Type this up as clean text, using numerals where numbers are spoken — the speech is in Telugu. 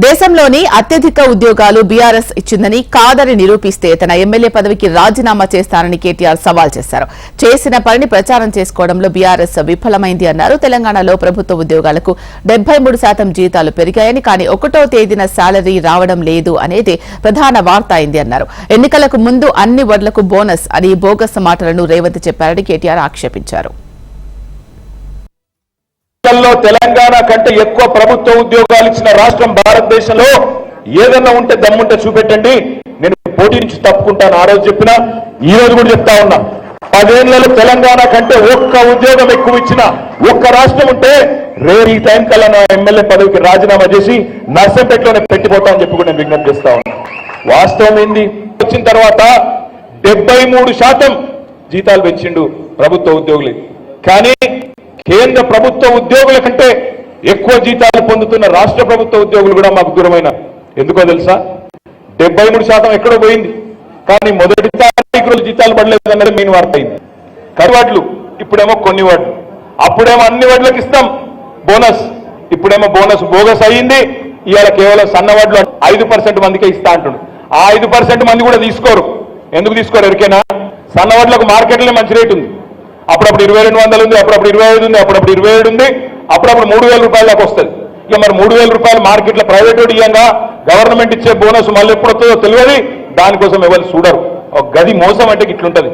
దేశంలోని అత్యధిక ఉద్యోగాలు బీఆర్ఎస్ ఇచ్చిందని కాదని నిరూపిస్తే తన ఎమ్మెల్యే పదవికి రాజీనామా చేస్తానని కేటీఆర్ సవాల్ చేశారు. చేసిన పనిని ప్రచారం చేసుకోవడంలో బీఆర్ఎస్ విఫలమైంది అన్నారు. తెలంగాణలో ప్రభుత్వ ఉద్యోగాలకు 73% జీతాలు పెరిగాయని, కానీ 1వ తేదీన శాలరీ రావడం లేదు అనేది ప్రధాన వార్త అయింది అన్నారు. ఎన్నికలకు ముందు అన్ని వడ్లకు బోనస్ అని బోగస్ మాటలను రేవంత్ చెప్పారని కేటీఆర్ ఆక్షేపించారు. తెలంగాణ కంటే ఎక్కువ ప్రభుత్వ ఉద్యోగాలు ఇచ్చిన రాష్ట్రం భారతదేశంలో ఏదన్నా ఉంటే దమ్ముంటే చూపెట్టండి, నేను పోటీ నుంచి తప్పుకుంటాను. ఆ రోజు చెప్పినా ఈ రోజు కూడా చెప్తా ఉన్నా. 10 ఏళ్లలో తెలంగాణ కంటే ఒక్క ఉద్యోగం ఎక్కువ ఇచ్చిన ఒక్క రాష్ట్రం ఉంటే రేపు ఈ టైం కల్లా నా ఎమ్మెల్యే పదవికి రాజీనామా చేసి నర్సంపేటలోనే పెట్టిపోతా అని చెప్పి కూడా నేను విజ్ఞప్తి చేస్తా ఉన్నా. వాస్తవం ఏంది, వచ్చిన తర్వాత 73% జీతాలు పెంచిండు ప్రభుత్వ ఉద్యోగులు. కానీ కేంద్ర ప్రభుత్వ ఉద్యోగుల కంటే ఎక్కువ జీతాలు పొందుతున్న రాష్ట్ర ప్రభుత్వ ఉద్యోగులు కూడా మాకు దూరమైన. ఎందుకో తెలుసా, 73% ఎక్కడో పోయింది, కానీ మొదటి తారీఖు రోజు జీతాలు పడలేదు అన్నది మెయిన్ వార్త అయింది. కరివాడ్లు ఇప్పుడేమో కొన్ని వడ్లు, అప్పుడేమో అన్ని వడ్లకు ఇస్తాం బోనస్, ఇప్పుడేమో బోనస్ బోగస్ అయ్యింది. ఇవాళ కేవలం సన్నవడ్లు 5% మందికే ఇస్తా అంటుండు. ఆ 5% మంది కూడా తీసుకోరు. ఎందుకు తీసుకోరు ఎరికేనా? సన్నవడ్లకు మార్కెట్లోనే మంచి రేటు ఉంది. అప్పుడప్పుడు 2200 ఉంది, అప్పుడప్పుడు 25 ఉంది, అప్పుడప్పుడు 27 ఉంది, అప్పుడప్పుడు 3000 రూపాయల దాకా వస్తుంది. ఇక మరి 3000 రూపాయలు మార్కెట్లో ప్రైవేట్ ఇయ్యంగా గవర్నమెంట్ ఇచ్చే బోనస్ మళ్ళీ ఎప్పుడు వస్తుందో తెలియదు. దానికోసం ఎవరు చూడరు. ఒక గది మోసం అంటే ఇట్లుంటది.